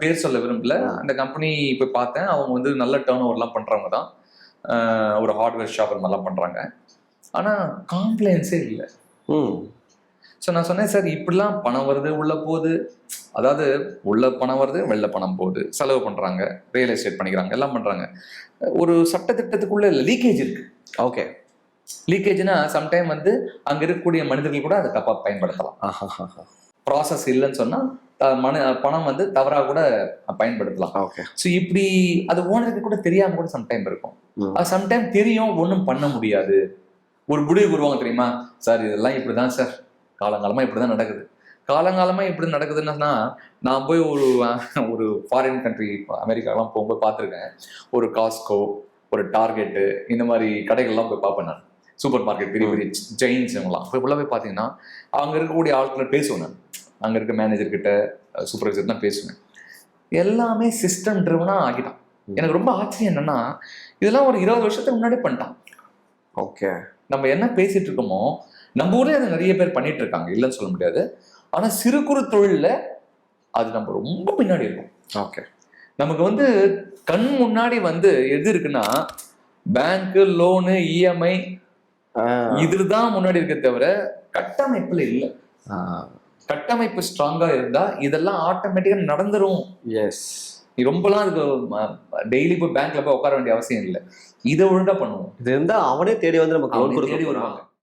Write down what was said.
பேர் சொல்ல விரும்பல. அந்த கம்பெனி போய் பார்த்தேன். அவங்க வந்து நல்ல டேர்ன் ஓவர்லாம் பண்றவங்க தான். ஒரு ஹார்ட்வேர் ஷாப் மாதிரிலாம் பண்றாங்க. ஆனா காம்ப்ளைன்ஸே இல்லை. ஸோ நான் சொன்னேன், சார் இப்படிலாம் பணம் வருது உள்ள போகுது, அதாவது உள்ள பணம் வருது வெளில பணம் போகுது, செலவு பண்றாங்க, ரியல் எஸ்டேட் பண்ணிக்கிறாங்க, எல்லாம் பண்றாங்க. ஒரு சட்டத்திட்டத்துக்குள்ள லீக்கேஜ் இருக்கு. ஓகே, லீக்கேஜ்னா சம்டைம் வந்து அங்க இருக்கக்கூடிய மனிதர்கள் கூட அதை தப்பா பயன்படுத்தலாம். ப்ராசஸ் இல்லைன்னு சொன்னா பணம் வந்து தவறாக கூட பயன்படுத்தலாம். ஸோ இப்படி அது ஓனருக்கு கூட தெரியாம கூட சம்டைம் இருக்கும். அது சம்டைம் தெரியும், ஒன்றும் பண்ண முடியாது. ஒரு முடிவு வருவாங்க தெரியுமா, சார் இதெல்லாம் இப்படிதான் சார், காலங்காலமா இப்படிதான் நடக்குது. காலங்காலமா இப்படி நடக்குதுன்னா, நான் போய் ஒரு ஃபாரின் கண்ட்ரி அமெரிக்காலாம் போகும்போது பார்த்துருக்கேன். ஒரு காஸ்கோ, ஒரு டார்கெட்டு, இந்த மாதிரி கடைகள்லாம் போய் பார்ப்பேன் நான். சூப்பர் மார்க்கெட், பெரிய பெரிய ஜெயின்ஸ் இவங்கலாம் போய் உள்ள போய் பார்த்தீங்கன்னா அங்கே இருக்கக்கூடிய ஆட்களை பேசுவேன் நான். அங்கே இருக்க மேனேஜர்கிட்ட, சூப்பர்வைசர் தான் பேசுவேன். எல்லாமே சிஸ்டம் ட்ரிவனா ஆகிட்டான். எனக்கு ரொம்ப ஆச்சரியம் என்னன்னா, இதெல்லாம் ஒரு 20 வருஷத்துக்கு முன்னாடி பண்ணிட்டான். ஓகே, நம்ம என்ன பேசிட்டு இருக்கோமோ நம்ம ஊர்லயே அதை நிறைய பேர் பண்ணிட்டு இருக்காங்க, இல்லைன்னு சொல்ல முடியாது. ஆனா சிறு குறு தொழில அது நம்ம ரொம்ப பின்னாடி இருக்கும். ஓகே, நமக்கு வந்து கண் முன்னாடி வந்து எது இருக்குன்னா பேங்க், லோனு, இஎம்ஐ இதுதான் முன்னாடி இருக்க தவிர கட்டமைப்புல இல்லை. கட்டமைப்பு ஸ்ட்ராங்கா இருந்தா இதெல்லாம் ஆட்டோமேட்டிக்கா நடந்துரும். எஸ், நீ ரொம்பலாம் அதுக்கு டெய்லி போய் பேங்க்ல போய் உட்கார வேண்டிய அவசியம் இல்லை. இதை ஒழுங்கா பண்ணுவோம். இது இருந்தா அவனே தேடி வந்து நமக்கு லோன் கொடுக்க வருவாங்க.